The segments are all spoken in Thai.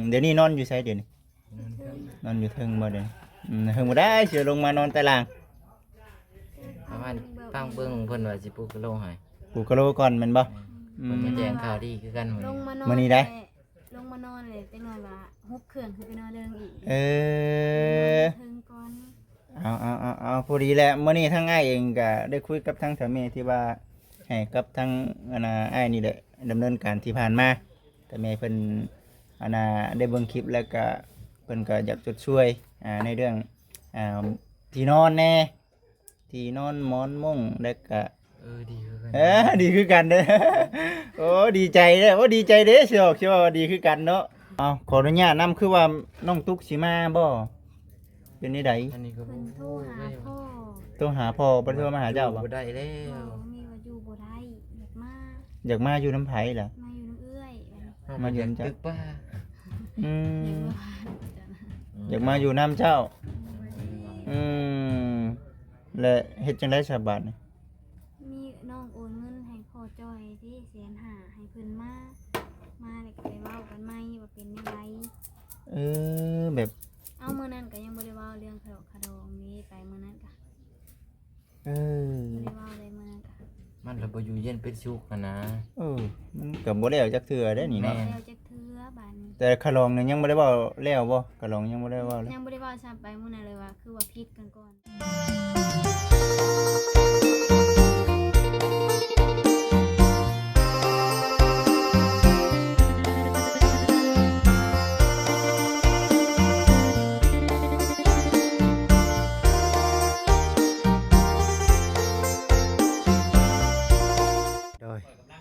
เดี๋ยวนี้นอนอยู่ไสเดี๋ยวนี้นอนอยู่เทิงบ่เดี๋ยวนี้เทิงบ่ได้สิลงมานอนใต้ล่างประมาณฟังเบิ่งเพิ่นว่าสิปลูกกะโหลให้ปลูกกะโหลก่อนแม่นบ่เพิ่นจะแจ้งข่าวดีคือกันลงมานอน มื้อนี้ได้ลงมานอนเลยจังหน่อยว่าฮุบเครื่องคือไปนอนเดิงอีกเทิงก่อนเอาพอดีแหละมื้อนี้ทั้งอ้ายเองก็ได้คุยกับทางสามีที่ว่าให้กับทางอ้ายนี่แหละดำเนินการที่ผ่านมาแต่แม่เพิ่นได้เบิ่งคลิปแล้วก็เพิ่นก็อยากจดช่วยในเรื่องที่นอนแน่ที่นอนหมอนมุ้งแล้วก็ดีคือกันดีคือกันเด้อ โอ้ดีใจเด้อดีใจเด้อเชียวว่าดีคือกันเนาะเอาขออนุญาตนำคือว่าน้องตุ๊กสิมาบ่เป็นนี่ใดอันนี้ก็บ่ โทรหาพ่อ ต้องหาพ่อบ่ได้มาหาเจ้าบ่ ได้แล้ว มีว่าอยู่บ่ได้อยากมาอยู่น้ำไผล่ะมาอยู่น้ำเอื้อยมาอยู่ตึกป้าอยากมาอยู่น้ำเจ้าและเฮ็ดจังได๋ซะบัดนี่มีน้องโอนเงินให้พ่อจ้อยที่150,000ให้เพิ่นมาแล้วก็ไปเว้ากันใหม่ว่าเป็นจังไดแบบเอามื้อนั้นก็ยังบ่ได้เว้าเรื่องขะดองนี้ไปมื้อนั้นก็บ่ได้เว้าเลยมื้อนั้นก็มันระบ่อยู่เย็นเป็นสุขนะมันก็บ่แล้วจักเทื่อได้นี่เนาะแล้วจักเทื่อบัดนี้แต่คลองนี่ยังบ่ได้เว้าแล้วบ่คลองยังบ่ได้เว้าเลยยังบ่ได้เว้าซ้ำไปมื้อนั้นเลยว่าคือว่าผิดกันก่อน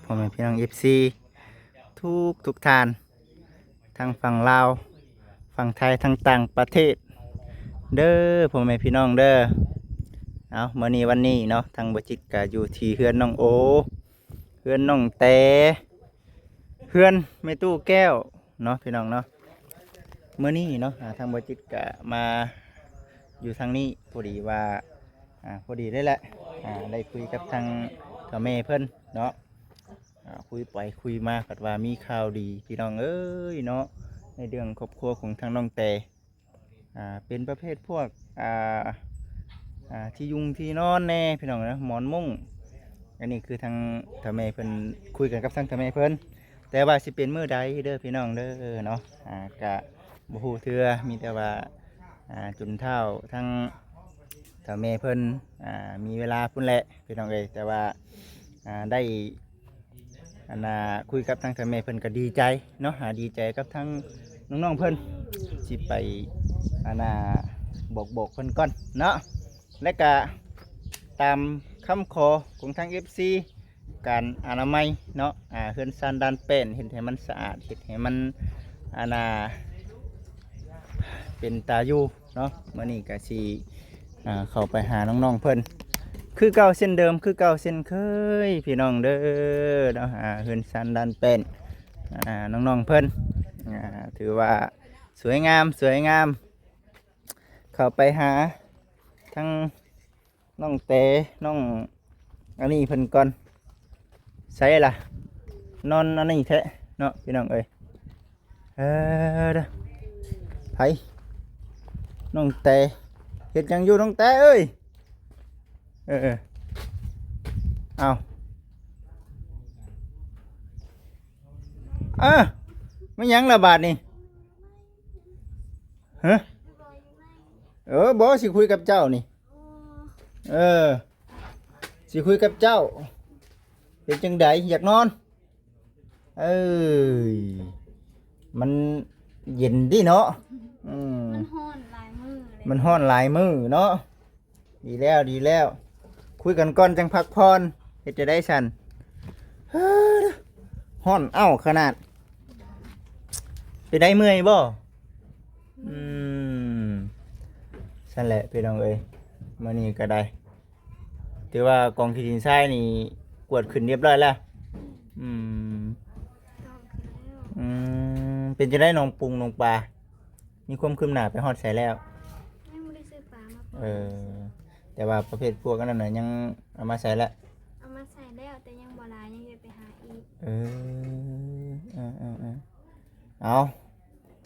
พ่อแม่พี่น้อง FC ทุกท่านทั้งฝั่งลาวฝั่งไทยทั้งต่างประเทศเด้อพ่อแม่พี่น้องเด้อเอามื้อนี้วันนี้เนาะทางบ่จิตก็อยู่ที่เฮือนน้องโอเฮือนน้องแต่เฮือนแม่ตู้แก้วเนาะพี่น้องเนาะมื้อนี้เนาะทางบ่จิตก็มาอยู่ทางนี้พอดีว่าพอดีได้แหละได้คุยกับทางกับแม่เพิ่นเนาะคุยไปคุยมากัดว่ามีข่าวดีพี่น้องเอ้ยเนาะในเรื่องครอบครัวของทางน้องแต่เป็นประเภทพวกที่ยุงที่นอนแน่พี่น้องนะหมอนมุ้งอันนี้คือทางทำแม่เพิ่นคุยกันกับทางทำแม่เพิ่นแต่ว่าสิเป็นมื้อใดเด้อพี่น้องเด้อเนาะกะบ่ฮู้เทื่อมีแต่ว่าจุนเท่าทางทำแม่เพิ่นมีเวลาพุ่นแหละพี่น้องเอ้ยแต่ว่าได้คุยกับทางทำแม่เพิ่นก็ดีใจเนาะดีใจกับทั้งน้องๆเพิ่นสิไปบอกเพิ่นก่อนเนาะและก็ตามคำขอของทาง FC การอนามัยเนาะเฮือนซานด้านเป็นเห็นให้มันสะอาดเห็นให้มันเป็นตาอยู่เนาะมื้อนี้ก็สิเข้าไปหาน้องๆเพิ่นคือเก่าเส้นเดิมคือเก่าเส้นเคยพี่น้องเด้อเนาะเฮือนซานด้านเป็นน้องๆเพิ่นถือว่าสวยงามเข้าไปหาทั้งน้องเต๋น้องอันนี้เพิ่นก่อนใช่ล่ะนอนอันนี้แท้เนาะพี่น้องเอ้ยเด้อไผน้องเต๋เฮ็ดหยังอยู่น้องเต๋เอ้ยเอาไม่ยังละบาทนี่ฮะบอสิคุยกับเจ้านี่สิคุยกับเจ้าเป็นจังไดอยากนอนมันเย็นดิเนาะมันฮ้อนหลายมื้อเลยมันฮ้อนหลายมื้อเนาะดีแล้วคุยกันก่อนจังพักพรเฮ็ดจะได้ฉันฮ้อนขนาดไปได้เมื่อยบ่นั่นแหละพี่น้องเอ้ยมื้อนี้ก็ได้ถือว่ากองที่ดินทรายนี่กวดขึ้นเรียบร้อยแล้วเป็นจะได้น้องปรุงน้องปลามีความคืบหน้าไปฮอดใส่แล้วยังบ่ได้ซื้อปลามาแต่ว่าประเภทพวกนั้นน่ะยังเอามาใส่แล้วเอามาใส่แล้วแต่ยังบ่หลายยังจะไปหาอีกเอา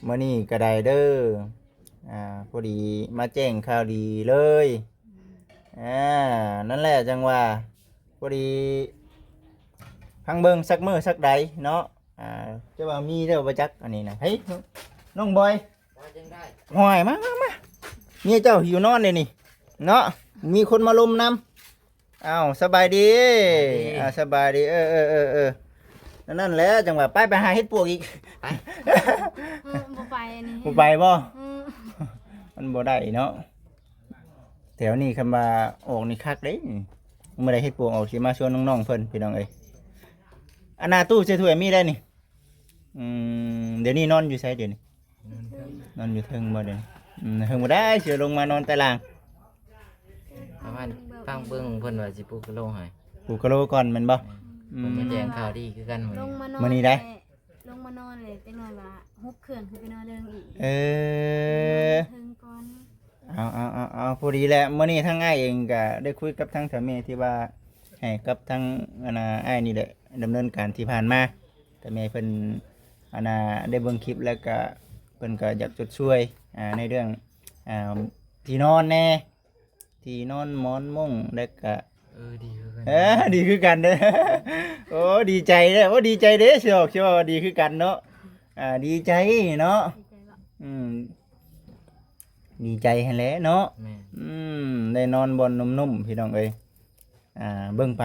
มื้อนี้ก็ได้เด้อพอดีมาแจ้งข่าวดีเลยนั่นแหละจังว่าพอดีพังเบิ่งสักมื้อสักใดเนาะจะว่ามีเด้อบ่จักอันนี้นะเฮ้ยน้องบอย ว่าจังได้ ห่อยมาเมียเจ้าหิวนอนเลยนี่เนาะมีคนมาลุมนำอ้าวสบายดีสบายดีนั่นแหละจังหวะไปหาเฮ็ดปวกอีก ไป บ่ไปอันนี้ บ่ไปบ่ อืม มันบ่ได้เนาะแถวนี้คำว่าออกนี่คักเด้เมื่อใดเฮ็ดปวกออกสิมาชวนน้องๆเพิ่นพี่น้องเอ้ยอันหน้าตู้ใส่ถ้วยมีได้นี่เดี๋ยวนี้นอนอยู่ไสเดี๋ยวนี้นอนอยู่เทิงบ่เดี๋ยวนี้เทิงบ่ได้สิลงมานอนใต้ล่าง ประมาณฟังเบิ่งเพิ่นว่าสิปลูกกะโหลให้ ปลูกกะโหลก่อนแม่นบ่ เพิ่นมาแจ้งข่าวดีคือกัน ลงมานอน มื้อนี้ได้ ลงมานอนเลยจังหน่อยว่าฮุบเครื่องคือไปนอนเดิงอีก เ ถึงก่อน เอาพอดีแหละเมื่อนี้ทั้งอ้ายเองก็ได้คุยกับทั้งสามีที่ว่าให้กับทั้งอ้ายนี่แหละดำเนินการที่ผ่านมาแต่แม่เพิ่นได้เบิ่งคลิปแล้วก็เพิ่นก็อยากจดช่วยในเรื่องที่นอนแน่ที่นอนหมอนมุ้งแล้วก็ ดีคือกัน ดีคือกันเด้อ โอ้ดีใจเด้อโอ้ดีใจเด้อเชียวว่าดีคือกันเนาะดีใจเนาะ ดีใจว่า ดีใจให้แหล้วเนาะ แม่ ได้นอนบนนุ่มๆพี่น้องเอ้ยเบิ่งไป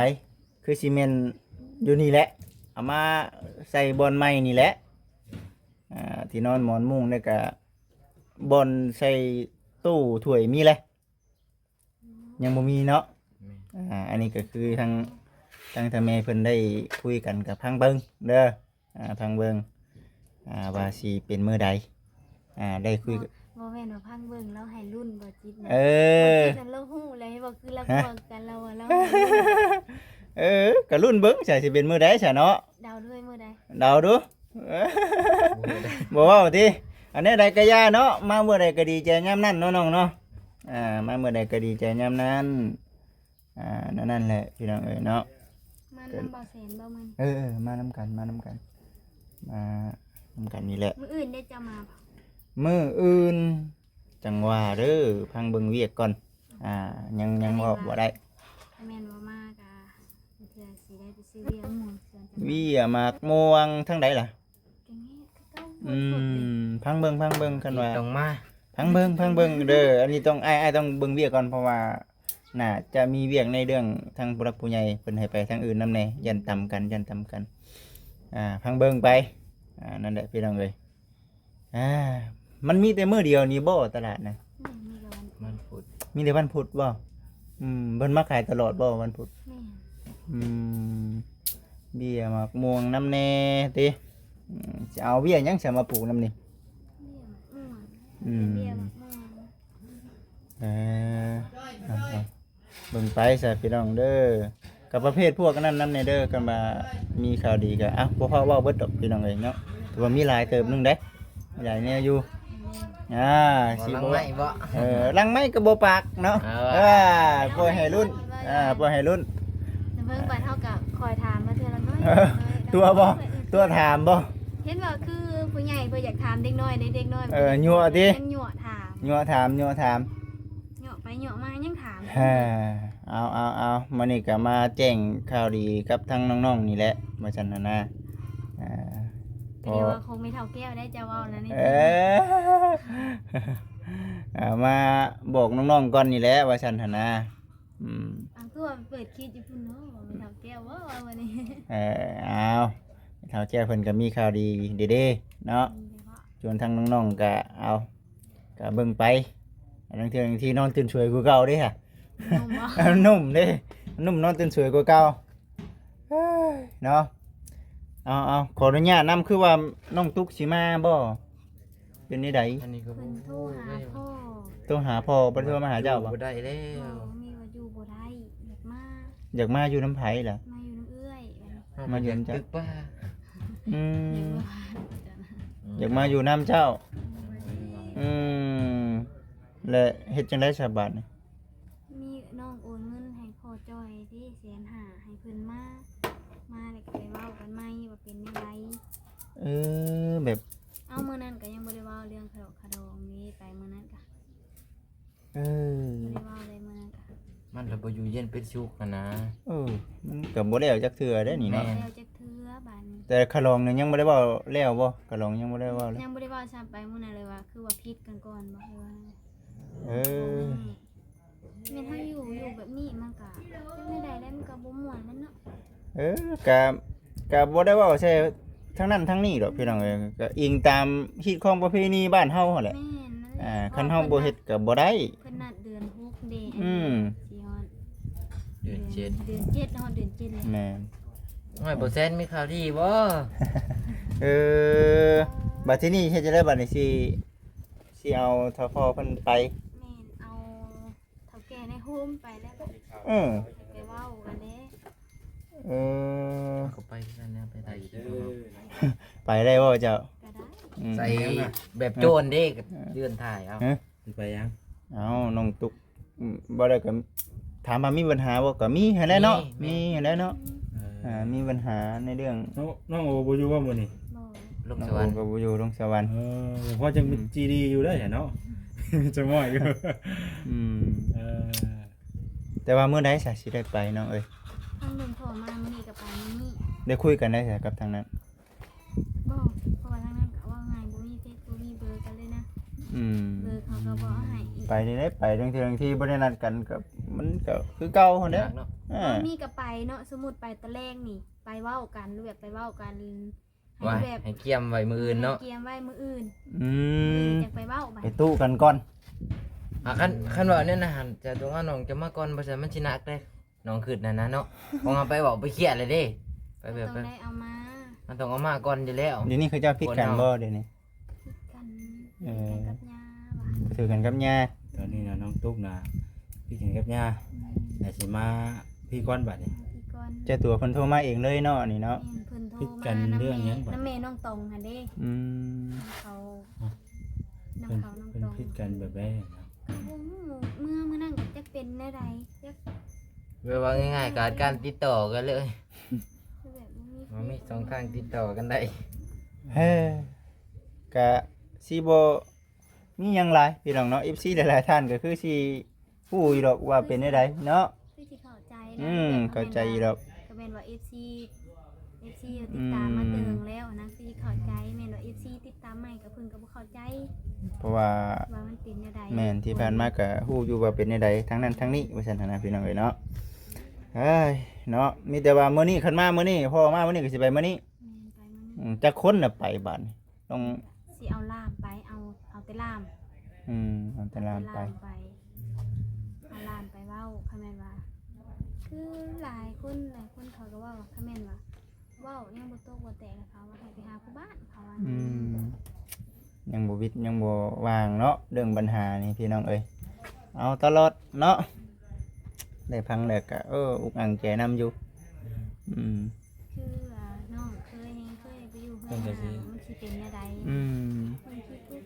คือซีเมนต์อยู่นี่แหละเอามาใส่บอลใหม่นี่แหละที่นอนหมอนมุ้งแล้วก็บอลใส่ตู้ถ้วยมีเลยยังบ่มีเนาะ แม่ อันนี้ก็คือทางทางแม่เพิ่นได้คุยกันกับพังเบิ่งเด้อพังเบิ่งว่าสิเป็นมื้อใดได้คุย บ่แม่นว่าพังเบิ่งแล้วให้รุ่นบ่จิตนะ เออ บ่จิตนั้นเราฮู้เลยบ่คือเรากลัวกันเราอะเรา ก็รุ่นเบิ่งใช่สิเป็นมื้อใดซะเนาะ เดาด้วยมื้อใด เดาดู บ่เว้าติอันนี้ใดก็ย่าเนาะมาเมื่อใดก็ดีใจยามนั้นเนาะน้องเนาะมาเมื่อใดก็ดีใจยามนั้นนั่นแหละพี่น้องเอ้ยเนาะ มันนำบ่แสนบ่มัน มานำกันมานำกันนี่แหละ มื้ออื่นได้จะมาบ่ มื้ออื่นจังว่าเด้อพังเบิ่งเวียกก่อนยังเว้าบ่ได้ ถ้าแม่นบ่มาก็เทื่อสิได้ไปซื้อเบียร์หมู่เทื่อจะ เวียหมากม่วงทั้งใดล่ะ จังนี้คือเก่าบ่สดเลย พังเบิ่งกันว่า ต้องมา พังเบิ่งเด้ออันนี้ต้องอ้ายต้องเบิ่งเวียกก่อนเพราะว่าน่าจะมีเวียกในเรื่องทางผู้หลักผู้ใหญ่เพิ่นให้ไปทางอื่นนำแน่ยันต่ำกันพังเบิ่งไปนั่นแหละพี่น้องเอ้ยมันมีแต่มื้อเดียวนี่บ่ตลาดนะ แม่นมีแต่วัน มันพุด มีแต่วันพุธบ่เพิ่นมาขายตลอดบ่วันพุธ แม่น เบี้ยหมากม่วงน้ำแน่ติจะเอาเบี้ยหยังสิมาปลูกน้ำนี่ เบียร์ม่วง เออเอาเบิ่งไปซะพี่น้องเด้อกับประเภทพวกนั้นนำในเด้อกันมามีข่าวดีก็บ่พอเว้าเบิดดอกพี่น้องเอ้ยเนาะถือว่ามีหลายเติบหนึงเด้มีหลายแนวอยู่สิ บ่ลัง บ่ ไม่บ่ ลังไม้ก็บ่ปากเนาะ เอา ปล่อยให้รุ่นปล่อยให้รุ่น แต่เบิ่งบัดเฮาก็คอยถามมาเทื่อละน้อย ตัวบ่ตัวถามบ่ เห็นว่าคือผู้ใหญ่เพิ่นอยากถามเด็กน้อยเด็กน้อย ยั่วติ ยังยั่วถาม ยั่วถาม ยั่วไปยั่วมายังถาม เอามื้อนี้ก็มาแจ้งข่าวดีกับทั้งน้องๆนี่แหละว่าซั่นน่ะนะพ เดี๋ยวว่าคงไม่เท่าแก้วได้จะเว้าแล้วนี่ มาบอกน้องๆก่อนนี่แหละว่าซั่นหั่นนะคือว่าเปิดคลิปอยู่พุ่นเนาะไม่เท่าแก้วว่าวันนี้ เอาเฒ่าแก่เพิ่นก็มีข่าวดีเด้ๆเนาะชวนทั้งน้องๆก็เอาก็เบิ่งไปอันนั้นที่นอนตื่นสวยกว่าเก่าเด้ค่ะ นุ่มเด้นุ่มนอนตื่นสวยกว่าเก่าเนาะเอาขออนุญาตนำคือว่าน้องตุ๊กสิมาบ่เป็นนี่ใด อันนี้ก็ เพิ่ บ่ นโทรหาพ่อ ต้องหาพ่อบ่ได้มาหาเจ้าบ่ บ่ได้แล้ว มีว่าอยู่บ่ได้อยากมา อยากมาอยู่น้ำไผล่ะ มาอยู่น้ำเอื้อย มาเยือนจ้ะ ตึกป้า อืมอยากมาอยู่น้ำเจ้าและเฮ็ดจังได๋ฉบับนี่ มีน้องโอนเงินให้พ่อจ้อยที่150,000ให้เพิ่นมาแล้วก็ไปเว้ากันใหม่ว่าเป็นจังได แบบ เอามื้อนั้นก็ยังบ่ได้เว้า เรื่องขะดกขะดองนี้ไปมื้อนั้นก็ เออ บ่ได้เว้าเลยมื้อนั้นก็ มันระบ่อยู่เย็นเป็นสุขกันนะ มันก็บ่แล้วจักเทื่อได้นี่เนาะ แม่ แล้วจักเทื่อบัดนี้ แต่คลองเนี่ยยังบ่ได้เว้าแล้วบ่คลองยังบ่ได้เว้าเลย ยังบ่ได้เว้าซ้ำไปมื้อนั้นเลยว่าคือว่าผิดกันก่อนบ่ให้ว่า เออ แม่นเฮาอยู่แบบนี้มันก็ไม่ได้แล้วมันก็บ่ม่วนแล้วเนาะ ก็บ่ได้เว้าใช่ทั้งนั้นทั้งนี้ดอกพี่น้องเอ้ยก็อิงตามฮิตของประเพณีบ้านเฮาหั่นแหละ แม่นนั่นแหละ คันเฮาบ่เฮ็ดก็บ่ได้ เพิ่นนัดเดือน6เด้ อืม สิฮอด เดือนเจ็ด เดือน7ฮอดเดือน7เลย แม่น ห้อยบ่แซนมีข่าวดีบ่ เออบัดที่นี่เฮ็ดจะได้บัดนี้สิเอาทพเพิ่นไป แม่นเอาเฒ่าแก่ในโฮมไปแล้วก็ เออ ไปเว้ากันเด้ เออ ก็ไปกันนะไปไทย ไปได้บ่เจ้า ก็ได้ อืม ใส่แบบโจรเด้ก็เดือนถ่ายเอา ฮะ ไปยัง เอาน้องตุกบ่ได้ก็ถามว่ามีปัญหาบ่ก็มีหั่นแหละเนาะมีหั่นแหละเนาะมีปัญหาในเรื่อง น้องโอบ่อยู่ว่ามื้อนี้ บ่ ลง น้อง สวรรค์ โอก็บ่อยู่ลงสวรรค์ พอจังเป็น GD อยู่ได้เนาะ จะม้อยอยู่ อืม เออ แต่ว่ามื้อใดซะสิได้ไปน้องเอ้ย ทางเดินโทรมามื้อนี้ก็ไปมื้อนี้ ได้คุยกันได้ซะกับทางนั้น บ่เพราะว่าทางนั้นก็ว่าไงบ่มีเฟซบ่มีเบอร์กันเลยนะ อืม เบอร์เขาก็บ่เอาให้อีก ไปได้ไปบางทีบ่ได้นัดกันก็มันก็คือเก่าหั่นแหละ เนาะ อ่า มีก็ไปเนาะสมมุติไปตะแรกนี่ ไปเว้ากันหรือแบบไปเว้ากัน ว่า ให้แบบ ให้เกียมไว้มื้ออื่นเนาะ ให้เกียมไว้มื้ออื่น อืม จะไปเว้าไป ไปตู้กันก่อน คันว่าเนี่ยนะหันจะตรงว่าน้องจะมาก่อนบ่ซั่นมันสิหนักเด้น้องขึ้นนั่นนะเนาะคงเอาไปบอกไปเครียดเลยเด้ไปแบบ ต้องได้เอามา มันต้องเอามาก่อนอยู่แล้ว เดี๋ยวนี้เขาเจ้าพิดกันบ่เดี๋ยวนี้ กัน เออ กับยาว่ะ ไปถือกันกับย่า ตอนนี้นะน้องตุ๊กนะพี่ถึงกับย่าแต่สิมาพี่ก้อนบัดนี่ พี่ก่อน เจ้าตัวเพิ่นโทรมาเองเลยเนาะนี่เนาะ แม่นเพิ่นโทร คิด มา กันเรื่องหยังบ่ น้ำแม่น้องตองหั่นเด้ อืม เขาน้ำ เพิ่น เขาน้อง เพิ่น ตอง คิดกันแบบแม่นะ มื้อนั้นก็จักเป็นได้ใดจัก เวลาง่ายๆการติดต่อกันเลย คือแบบบ่มี มันมีสองทางติดต่อกันได้ เฮ้ก็สิบ่มีหยังหลายพี่น้องเนาะ FC หลายๆท่านก็คือสิฮู้อยู่ดอกว่าเป็นจังไดเนาะ คือสิเข้าใจนะ เข้าใจอยู่ดอก ก็แม่นว่า FC ติดตามมาเติงแล้วนะคือเข้าใจแม่นว่า FC ติดตามใหม่ก็เพิ่นก็บ่เข้าใจ เพราะว่า ว่ามันเป็นจังได แม่นที่ผ่านมาก็ฮู้อยู่ว่าเป็นจังไดทั้งนั้นทั้งนี้ว่าซั่นหั้นนะพี่น้องเอ้ยเนาะเอ้ยเนาะมีแต่ว่ามื้อนี้คันมามื้อนี้พ่อมามื้อนี้ก็สิไปมื้อนี้ แม่นไปมื้อนี้ จักคนน่ะไปบัดนี้ต้อง สิเอาล่ามไปเอาแต่ล่าม เอาแต่ลามไป เอาล่ามไปเว้าคำแม่นว่า คือหลายคนเขาก็ว่าคำแม่นว่าเว้ายังบ่ตกบ่แตกแล้วเขาว่าให้ไปหาผู้บ้านเขาว่า อืมยังบ่วิดยังบ่ว่างเนาะเรื่องปัญหานี่พี่น้องเอ้ยเอาตลอดเนาะได้พังแล้วก็อุกอังแกนํอยู่อืม คือน้องเคยไปอยู่เฮือนหามันสิเป็นจังได อืม มันคิดปุ๊บ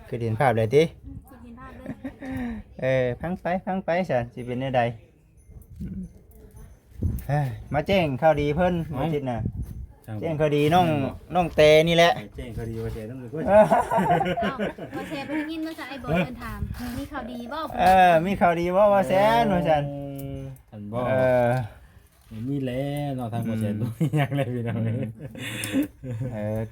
คือเห็นภาพได้ติ สิเห็นภาพเลย พังไปซะสิเป็นจังไดอืมเฮ้ยมาแจ้งข่าวดีเพิ่นบ่จิตน่ะแจ้งข่าวดีน้องเตนี่แหละ แจ้งคดีว่าแจ้งต้องเลย เอ้ามาแชร์ไปได้ยินว่าจะไอ้บอยเพิ่นถามมีข่าวดีบ่ มีข่าวดีบ่ว่าแซนว่าซั่น ท่านบ่ เออ มีแล้วเนาะทางบ่แจ้งตัวยังเลยพี่น้อง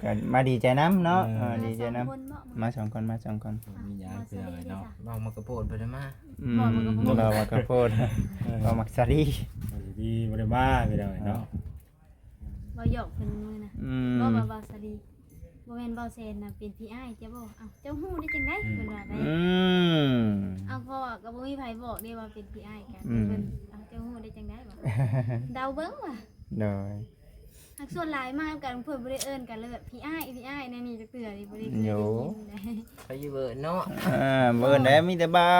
ก็มาดีใจน้ำเนาะดีใจน้ คนบ่ ำมาสองคน มีหยังพี่น้องเนาะ ลองมากระโปดไปได้มา เรามากระโพดเรามักซารี ดีบ่ได้มาพี่น้องเนาะ บ่หยอกเพิ่นมื้อนะบ่บ่สดีบ่แม่นบ่เซนน่ะเป็นพี่อ้ายเจ้าบ่เอ้าเจ้าฮู้ได้จังได๋เพิ่นว่าได้เอาพ่อก็บ่มีไผบอกได้ว่าเป็นพี่อ้ายกันเพิ่นเอ้าเจ้าฮู้ได้จังได๋บ่เดาเบิ่งว่ะ โดย หักส่วนหลายมากกันเพิ่นบ่ได้เอิ้นกันเลยแบบพี่อ้ายแน่นี่จักเทื่อนี่บ่ได้ ไปอยู่เบิดเนาะ เบิร์นได้มีแต่เบา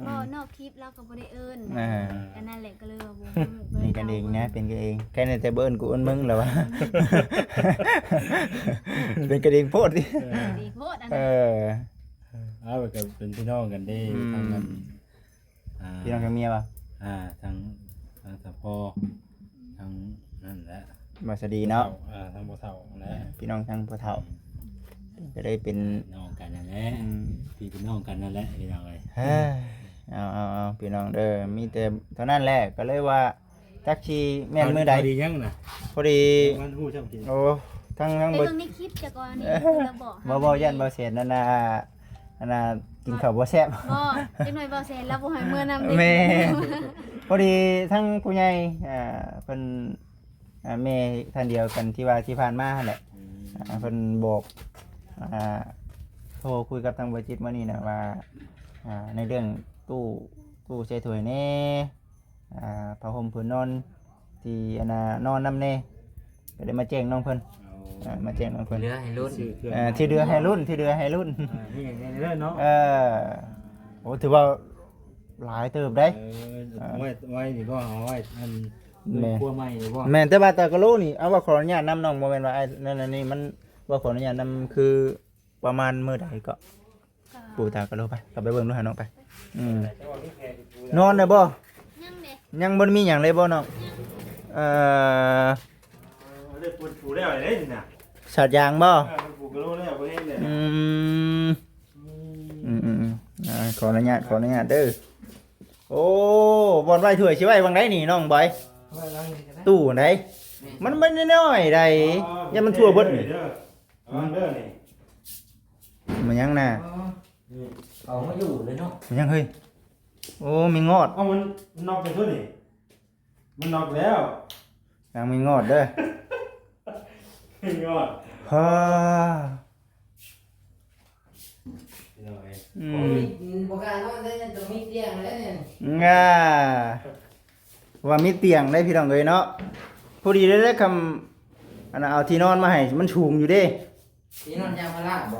บ่นอกคลิปเราก็บ่ได้เอิ้นอันนั้นแหละก็เลยว่าบ่ เป็นกันเองนะเป็นกันเองแค่ในแต่เบิร์นกูอ้นมึงเหรอวะเป็นกันเองโพดดิ ดีโพดอัน เอ นั้น อ เอาไปกับเป็นพี่น้องกันได้ทางนั้น พี่น้องกับเมียป่ะ ทางสะพอทางนั่นแหละ บาสดีเนาะ ทางบ่เฒ่าแหละ พี่น้องทางพ่อเฒ่า ก็ได้เป็น น้องกันนั่นแหละพี่เป็นน้องกันนั่นแหละพี่น้องเอ้ย เฮ้ยเอาพี่น้องเด้อมีแต่เท่านั้นแหละก็เลยว่าจักชีแม่นมือใด ดียังน่ะ พอดี มันฮู้จักกิน โอ้ทั้ง ไป เบิด เบิ่งในคลิปจักว่านี่เราบอก บ่ยันบ่เสร็จนั่นน่ะกินข้าวบ่แซ่บ บ่จังหน่อยบ่แซนแล้วบ่ให้มื้อนำ แม่ พอดีทั้งผู้ใหญ่เพิ่นแม่ท่านเดียวกันที่ว่าที่ผ่านมาหั่นแหละเพิ่นบอกโทรคุยกับทางบริจิตมื้อนี้น่ะว่าในเรื่องตู้ใส่ถ้วยแน่ผ้าห่มผืนนอนที่นอนนำแน่ก็ได้มาแจ้งน้องเพิ่นมาแจ้งน้องเพิ่น เหลือให้ลุ้น ที่เดือให้รุ่นที่เดือให้รุ่น นี่อย่างนี้เด้อเนาะ โอ้ถือว่าหลายเติบได้ ไว้นี่บ่เอาไว้อันครัวใหม่นี่บ่ แม่นแต่ว่าตากะโลนี่เอาว่าขออนุญาตนำน้องบ่แม่นว่าไอ้นั่นนี่มันว่าขออนุญาตนำคือประมาณมื้อใดก็ปู่ตากะโลไปกลับไปเบิ่งดูหาน้องไปนอนได้บ่ ยังเด้ ยังบ่มีหยังเลยบ่น้องได้ปูแล้วได้นี่น่ะ สัตว์ยางบ่ ปูกะโลแล้วบ่เห็นเลย ขออนุญาตเด้อโอ้บอลไว้ถ้วยสิไว้บางไดนี่น้องบอยตู้ไหนมันน้อยๆใดอย่ามันทั่วเบิดนี่ เด้อเด้อนี่ มันยังน่ะ เอามาอยู่เลยเนาะ มันยังเฮ้ยโอ้มีงอด เอามันนอกไปตัวนี่มันนอกแล้ว ยังมีงอดเด้อย อด ฮ่า บ่กล้านอนได้ต้องมีเตียงแล้วเนี่ย ง่าว่ามีเตียงได้พี่น้องเอ้ยเนาะพอดีได้คำเอาที่นอนมาให้มันสูงอยู่เด้ ที่นอนยางพาราบ่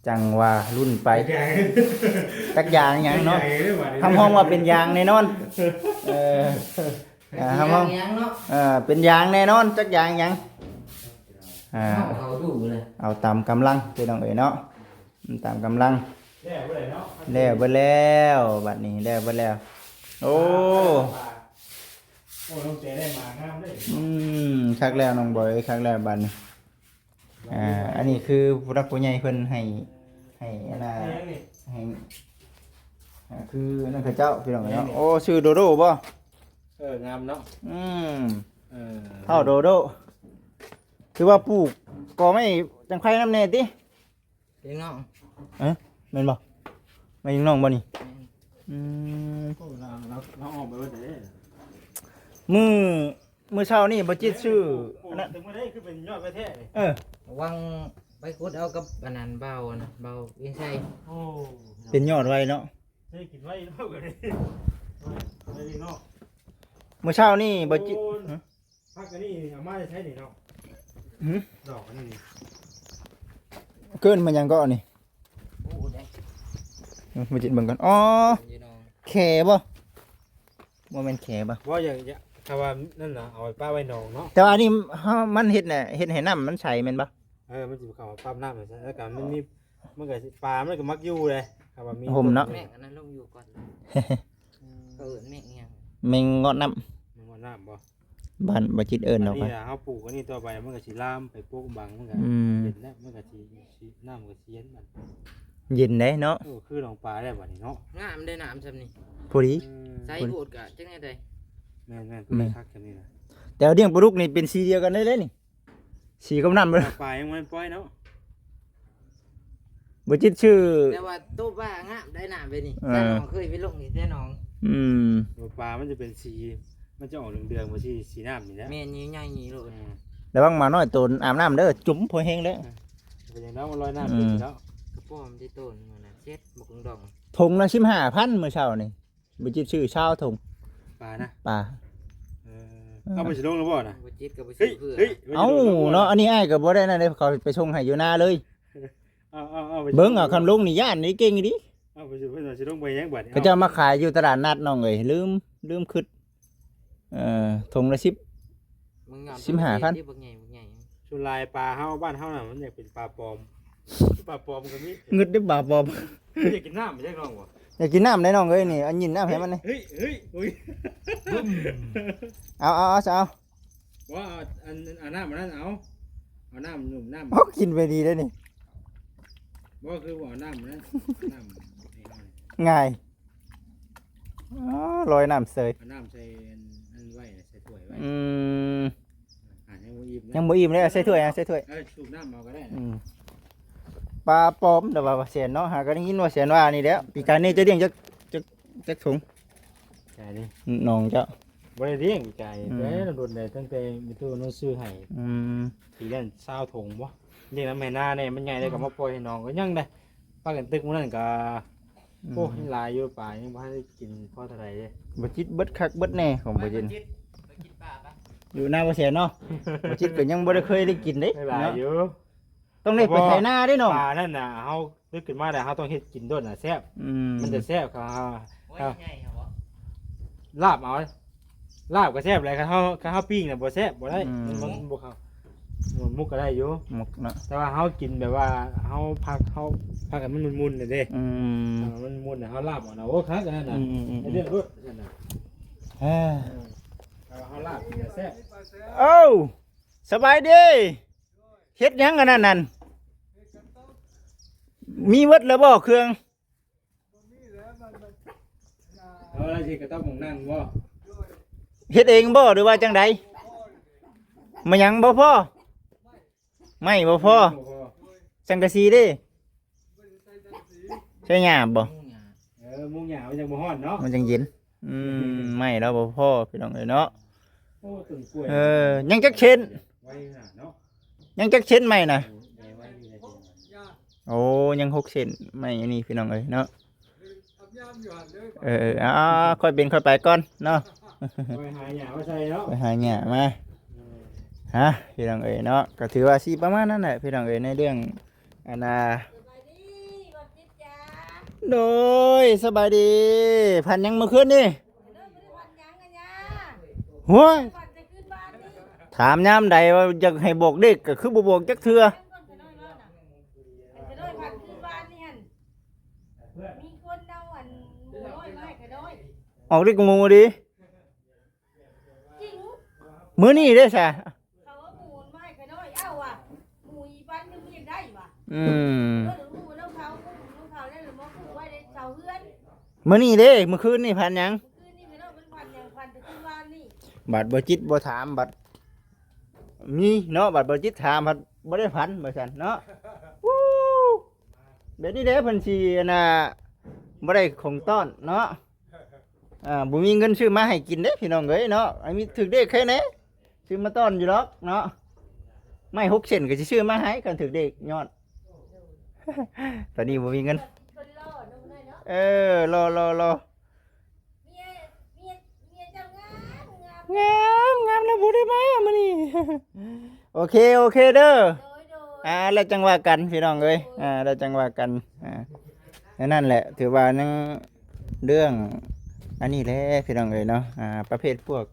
จังว่ารุ่นไปตักยางหยังเนาะทำห้องว่าเป็นยางแน่นอนทำห้อง ยังเนาะ เป็นยางแน่นอนจักยางหยัง เขาดูเลย เอาตามกำลังพี่น้องเอ๋ยเนาะตามกำลัง แล้วบ่ได้เนาะ แล้วเบิดแล้วบัดนี้แล้วเบิดแล้วโอ้ โอ้น้องเจได้มางามเด้ คักแล้วน้องบอยคักแล้วบัดนี้อันนี้คือผู้รักผู้ใหญ่เพิ่นให้อันน่ะให้คือนั่นคือเจ้าพี่น้องเอ๋ยเนาะโอ้ชื่อโดโดบ่ งามเนาะ เท่าโดโดคือว่าปลูกก็ไม่จังไผน้ำแน่ติ เลี้ยงน้อง แม่นบ่ไม่ยิงน้องบ่นี่ เราออกไปว่าแต่ มื้อเช้านี่บ่จิตชื่ออันนั้น ถึงมาได้คือเป็นยอดไปแท้ วังไปขุดเอากับอันนั้นเบานะเบาเวียงไส้ โอ้ เป็นยอดไว้เนาะ ได้กินไว้เนาะกันนี่ได้ดีเนาะ มื้อเช้านี่บ่จิต พักกันนี่เอามาใช้นี่เนาะดอกอันนี้ เกินมันหยังก็อันนี้ โอ้ได้ บ่จิตเบิ่งก่อนอ๋อ อยู่น้อง แขบ่บ่แม่นแขบ่ ว่าอย่างถ้าว่านั่นน่ะเอาไปป้าไว้หนองเนาะ แต่ว่าอันนี้มันเฮ็ดน่ะเฮ็ดให้น้ำมันใสแม่นบ่ มันจะเข้าปั๊มน้ำเลยแล้วก็มันมีมันก็ปลามันก็มักอยู่เลยครับว่ามี ห่มเนาะ แม่งอันนั้นลงอยู่ก่อนเขาเอิ้นแม่งอิหยัง แมงงอดน้ำ มันว่าน้ำบ่ บ้านบ่จิตเอิ้นออกไป นี่เฮาปลูกอันนี้ต่อไปมันก็สิลามไปปลูกบังมันก็เย็นแล้วมันก็สิน้ำก็สิเย็นมัน เย็นได้เนาะ คือหนองปลาได้บัดนี้เนาะ งามได้น้ำซำนี่ พอดี ใส่โหดกะจังได๋ได้ แม่นๆคักกันนี่นะ แต่เลี้ยงปลาดุกนี่เป็นสีเดียวกันได้เลยนี่สีกับน้ำเลย ปลายังไม่ปล่อยเนาะ บ่จิตชื่อ แต่ว่าตู้บ้างามได้น้ำไปนี่แต่น้องเคยไปลงนี่แต่น้อง ปลามันจะเป็นสีมันจะออกเหลืองๆมาสีน้ำนี่แหละ แม่นใหญ่ๆนี่โลด ระวังหมาน้อยตนอาบน้ำเด้อจุ๋มพอแห้งแล้ว เป็นอย่างนั้นมันลอยน้ำอยู่แล้ว กระป้อมที่ต้นมันน่ะเจ็ดหมกดอง ถุงละ15,000มื้อเช้านี่บ่จิตชื่อชาวถุง ปลานะ ปลา เอาไปสิลงแล้วบ่นะ บ่จิตก็บ่ เฮ้ ซื้ ย อเพื่อ เฮ้ย เอ้าเนาะอันนี้อ้ายก็บ่ได้นั่นเด้เขาไปส่งให้อยู่หน้าเลย เอา เบิ่งเอาคำลงนี่ย่านนี่เก่งอีดิ เอาไปสิลงไปยังบัด เขาจะมาขายอยู่ตลาดนัดน้องเอ้ยลืมคิดถุงละ10 มึงยอม 15,000 ที่บักใหญ่บักใหญ่ ชุลายปลาเฮาบ้านเฮาน่ะมันอยากเป็นปลาปลอมปลาปลอมก็มี งึดได้บาปบ่ อยากกินน้ำไม่ใช่น้องบ่ อยากกินน้ำได้น้องเอ้ยนี่อันยินน้ำให้มันนี่ เฮ้ยอุ้ย เอาซะเอา ว่าอันน้ำมันนั่นเอาน้ำหนุ่มน้ำ เอากินไปดีได้อนี่ บ่คือบ่อน้ำนะน้ำนี่เฮานี่ ง่ายอ๋อลอยน้ำเสย เอาน้ำใส่อันไว้ใส่ถ้วยไว้ อืม ยังบ่อิ่มนะ ยังบ่อิ่มเลยใส่ถ้วยใส่ถ้วย สูบน้ำเอาก็ได้ อืมปลาปลอมแต่ว่าเสียนเนาะหาก็ได้ยินว่าเสียนว่านี่แหล้วปีการนี้จะเลี้ยงจักถุง ไก่นี่ น้องเจ้า บ่ได้เลี้ยงไก่ อืม แต่โดนได้ตั้งแต่มีตู้นู้นซื้อให้ อืม ปีนั้น20ถุงบ่เลี้ยงน้ำแม่นาเนี่ยมันใหญ่เลยก็มาปล่อยให้น้องก็ยังได้ปลากันตึกมื้อนั้นก็โอ้ยหลายอยู่ป่ายังบ่ทันได้กินพอเท่าไหร่เด้ บ่จิตเบิดคักเบิดแน่ของบ่จิต ไปกินปลาปะ อยู่หน้าบ่เสียนเนาะบ่จิตก็ยังบ่ได้เคยได้กินเด้ ได้หลาย เนาะ อยู่ ต้องได้ไปไถนาเด้เนาะ ปลานั่นน่ะเฮานึกขึ้นมาได้เฮาต้องเฮ็ดกินด้วยน่ะแซ่บ อืม มันจะแซ่บครับ โอ้ยใหญ่ครับบ่ ลาบเอาลาบก็แซ่บเลยครับเฮาปิ้งน่ะบ่แซ่บบ่ได้มันบ่เข้ามันมุกก็ได้อยู่ หมกเนาะ แต่ว่าเฮากินแบบว่าเฮาพักกันมันมุนๆน่ะเด้ อืม มันมุนน่ะเฮาลาบเอาน่ะโอ้คักอันนั้นน่ะ อืม ไอ้เรื่องรสนั่นน่ะ เอ้ย เฮาลาบกินน่ะแซ่บ เอ้าสบายดีเฮ็ดหยังกันนั่นมีเบิดแล้วบ่เครื่อง เอาล่ะสิก็ต้องมองนั่งบ่ เฮ็ดเองบ่หรือว่าจังใดมาหยังบ่พอไม่บ่พอสังกะสีเด้ใช่หยาบบ่ มุงหยามันจังบ่ฮ้อนเนาะ มันจังเย็นไม่แล้วบ่พอพี่น้องเอ้ยเนาะ โอ้ต้นกล้วย ยังจักเช่น ไว้น่ะเนาะ ยังจักเช่นไม่น่ะ ใหญ่ไว้อยู่ในเตียง โอ้ยัง6เส้นไม่อันนี้พี่น้องเอ้ยเนาะค่อยเป็นค่อยไปก่อนเนาะ ไว้หาหยามาใส่เนาะ ไปหาหยามาฮะพี่น้องเอ๋ยเนาะก็ถือว่าสิประมาณนั้นแหละพี่น้องเอ๋ยในเรื่องอันน่ะโดยสบายดีพันยังเมื่อคืนนี่โว้ยถามยามใดว่าอยากให้บอกเด็กก็คือบ่บอกจักเทื่อ มีคนเอาอันหมูน้อยมาให้กระด้อย ออกเด็กหมูดิ จริง มื้อนี้เด้อซะ เขาเอาหมูมาให้กระด้อยเอ้าว่ะหมูอีปันนึงยังได้ว่ะ อืม เออหมูน้ำเขาได้หรือมาคู่ไว้ในเสาเฮือน มื้อนี้เด้เมื่อคืนนี่พันยัง คืนนี้ไม่รู้เป็นพันอย่างพันแต่คืนวานนี่ บัดบ่จิตบ่ถามบัดมีเนาะบัดบ่จิตถามบัดบ่ได้พันว่าซั่นเนาะวู้แบบนี้เด้เพิ่นสิน่ะบ่ได้ของต้อนเนาะบ่มีเงินซื้อมาให้กินเด้พี่น้องเอ้ยเนาะไอ้มีถึกเด้แค่ไหนซื้อมาต้อนอยู่หรอกเนาะไม่6เซนก็สิซื้อมาให้กันถึกเด้ยอด ตอนนี้บ่มีเงิน คนรอน้องน้อยเนาะ รอ เมียเจ้างาม งามแล้วบ่ได้มามื้อนี้ โอเคเด้อ โดย แล้วจังว่ากันพี่น้องเอ้ยแล้วจังว่ากันนั่นแหละถือว่านั่งเรื่องอันนี้แหละพี่น้องเอ้ยเนาะประเภทพวก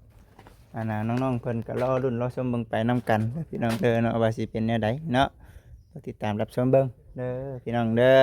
น้องๆเพิ่นก็รอรุ่นรอชมเบิ่งไปนํกันพี่น้องเด้อเนาะว่าสิเป็นแนวใดเนาะติดตามรับชมเบิ่งเด้อพี่น้องเด้อ